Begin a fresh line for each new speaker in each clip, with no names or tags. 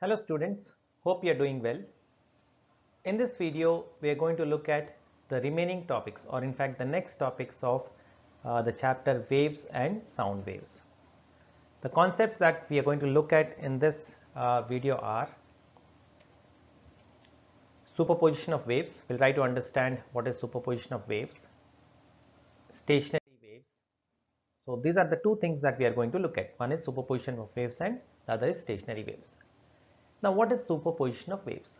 Hello students, hope you are doing well. In this video, we are going to look at the remaining topics, or in fact the next topics of the chapter waves and sound waves. The concepts that we are going to look at in this video are superposition of waves. We'll try to understand what is superposition of waves, stationary waves. So these are the two things that we are going to look at. One is superposition of waves and the other is stationary waves. Now what is superposition of waves?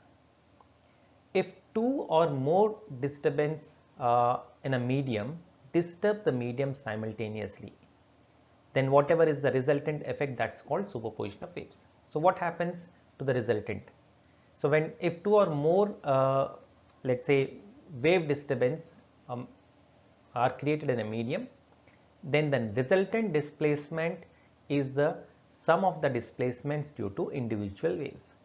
If two or more disturbance in a medium disturb the medium simultaneously, then whatever is the resultant effect, that's called superposition of waves. So what happens to the resultant? So if two or more let's say wave disturbance are created in a medium, then the resultant displacement is the sum of the displacements due to individual waves.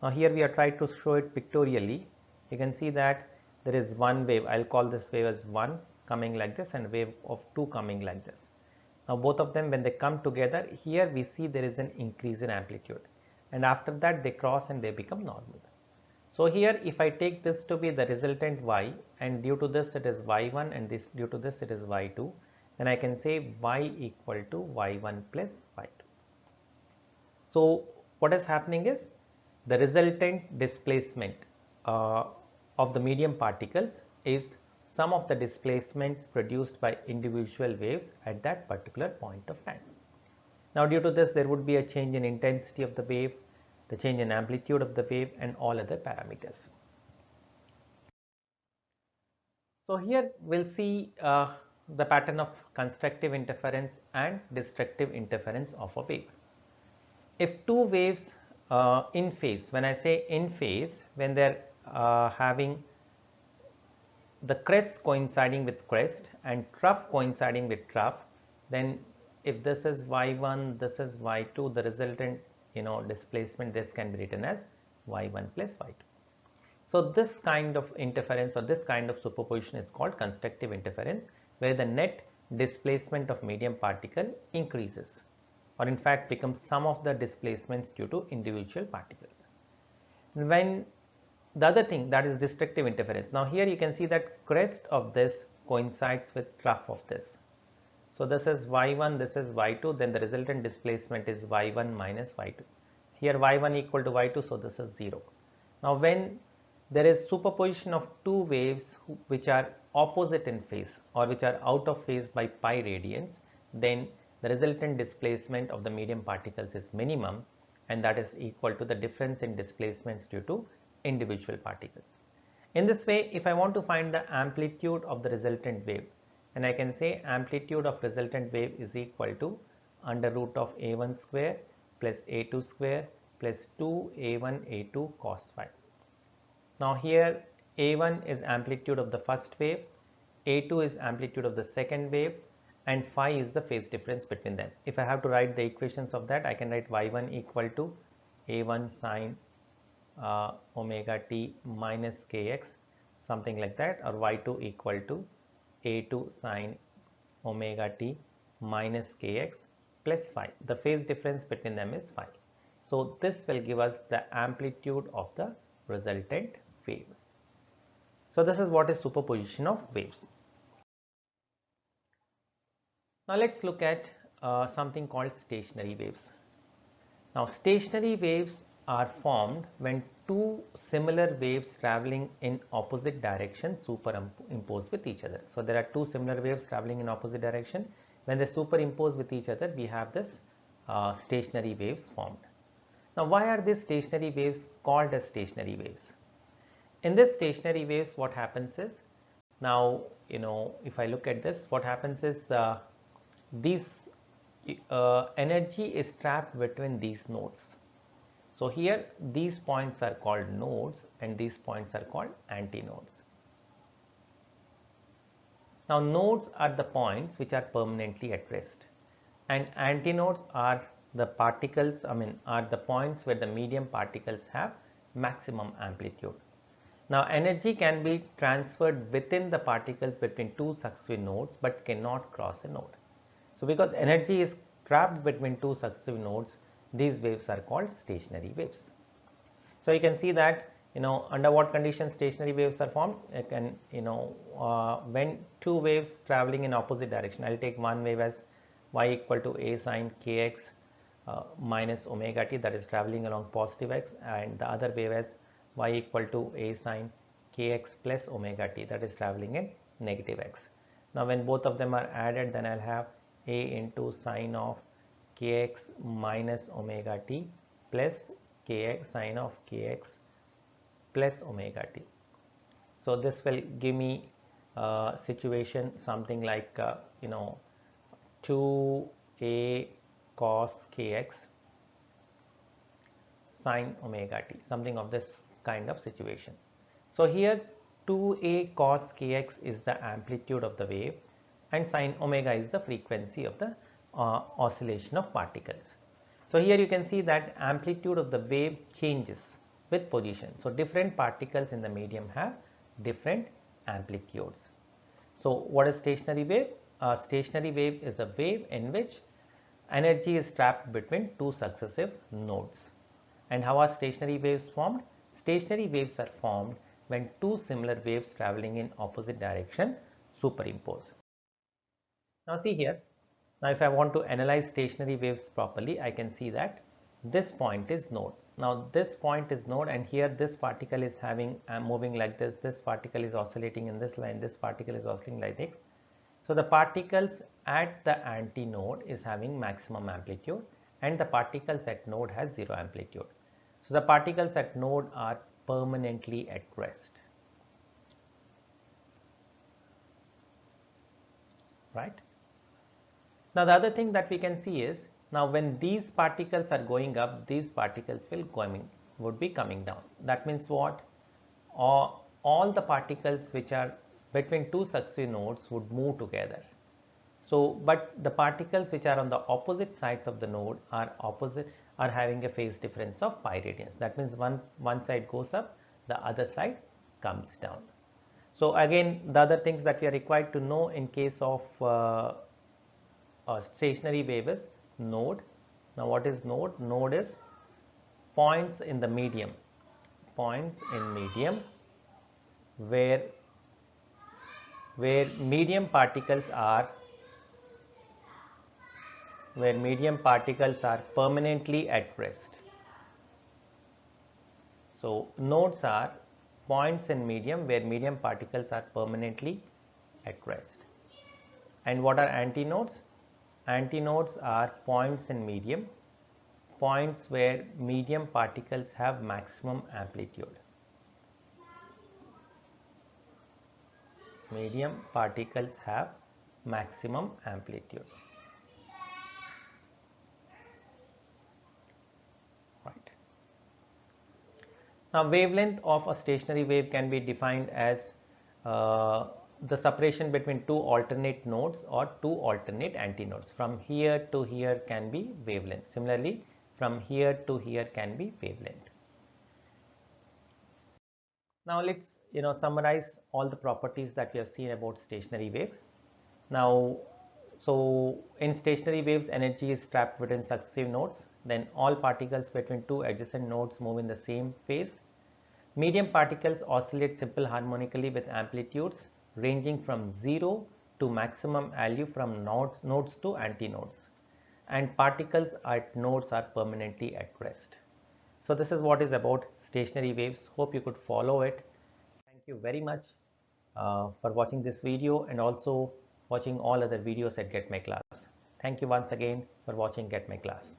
Now here we are trying to show it pictorially. You can see that there is one wave, I'll call this wave as 1 coming like this and wave of 2 coming like this. Now both of them, when they come together, here we see there is an increase in amplitude, and after that they cross and they become normal. So here if I take this to be the resultant y, and due to this it is y1 and this due to this it is y2, then I can say y equal to y1 plus y2. So what is happening is the resultant displacement of the medium particles is sum of the displacements produced by individual waves at that particular point of time. Now due to this there would be a change in intensity of the wave, the change in amplitude of the wave, and all other parameters. So here we'll see the pattern of constructive interference and destructive interference of a wave. If two waves in phase, when I say in phase, when they're having the crest coinciding with crest and trough coinciding with trough, then if this is y1, this is y2, the resultant displacement, this can be written as y1 plus y2. So this kind of interference or this kind of superposition is called constructive interference, where the net displacement of medium particle increases, or in fact becomes sum of the displacements due to individual particles. When the other thing, that is destructive interference. Now here you can see that crest of this coincides with trough of this. So this is y1, this is y2, then the resultant displacement is y1 minus y2. Here y1 equal to y2, so this is 0. Now when there is superposition of two waves which are opposite in phase or which are out of phase by pi radians, then the resultant displacement of the medium particles is minimum, and that is equal to the difference in displacements due to individual particles. In this way, if I want to find the amplitude of the resultant wave, then I can say amplitude of resultant wave is equal to under root of a1 square plus a2 square plus 2a1 a2 cos phi. Now here a1 is amplitude of the first wave, a2 is amplitude of the second wave, and phi is the phase difference between them. If I have to write the equations of that, I can write y1 equal to a1 sine omega t minus kx, something like that, or y2 equal to a2 sine omega t minus kx plus phi. The phase difference between them is phi. So this will give us the amplitude of the resultant wave. So this is what is superposition of waves. Now let's look at something called stationary waves. Now stationary waves are formed when two similar waves traveling in opposite directions superimpose with each other. So there are two similar waves traveling in opposite direction. When they superimpose with each other, we have this stationary waves formed. Now why are these stationary waves called as stationary waves? In this stationary waves, what happens is, now if I look at this, what happens is these energy is trapped between these nodes. So here these points are called nodes and these points are called antinodes. Now nodes are the points which are permanently at rest, and antinodes are the particles, are the points where the medium particles have maximum amplitude. Now energy can be transferred within the particles between two successive nodes but cannot cross a node. So because energy is trapped between two successive nodes, these waves are called stationary waves. So you can see that under what conditions stationary waves are formed. It can when two waves traveling in opposite direction. I'll take one wave as y equal to a sine kx minus omega t, that is traveling along positive x, and the other wave as y equal to a sine kx plus omega t, that is traveling in negative x. Now when both of them are added, then I'll have a into sine of kx minus omega t plus kx sine of kx plus omega t. So this will give me a situation something like 2a cos kx sine omega t, something of this kind of situation. So here 2a cos kx is the amplitude of the wave and sine omega is the frequency of the oscillation of particles. So here you can see that amplitude of the wave changes with position. So different particles in the medium have different amplitudes. So what is stationary wave? A stationary wave is a wave in which energy is trapped between two successive nodes. And how are stationary waves formed? Stationary waves are formed when two similar waves traveling in opposite direction superimpose. Now see here. Now if I want to analyze stationary waves properly, I can see that this point is node. Now this point is node, and here this particle is moving like this particle is oscillating in this line, this particle is oscillating like this. So the particles at the antinode is having maximum amplitude and the particles at node has zero amplitude. So the particles at node are permanently at rest, right? Now the other thing that we can see is, now when these particles are going up, these particles would be coming down. That means what? All the particles which are between two successive nodes would move together. So, but the particles which are on the opposite sides of the node are having a phase difference of pi radians. That means one side goes up, the other side comes down. So again, the other things that we are required to know in case of stationary wave is node. Now what is node? Node is points in the medium, where medium particles are permanently at rest. So nodes are points in medium where medium particles are permanently at rest. And what are antinodes? Antinodes are points in medium, points where medium particles have maximum amplitude. Medium particles have maximum amplitude. Right. Now wavelength of a stationary wave can be defined as the separation between two alternate nodes or two alternate antinodes. From here to here can be wavelength. Similarly, from here to here can be wavelength. Now let's summarize all the properties that we have seen about stationary wave. Now, so in stationary waves, energy is trapped between successive nodes. Then all particles between two adjacent nodes move in the same phase. Medium particles oscillate simple harmonically with amplitudes ranging from 0 to maximum value from nodes to antinodes. And particles at nodes are permanently at rest. So this is what is about stationary waves. Hope you could follow it. Thank you very much for watching this video and also watching all other videos at Get My Class. Thank you once again for watching Get My Class.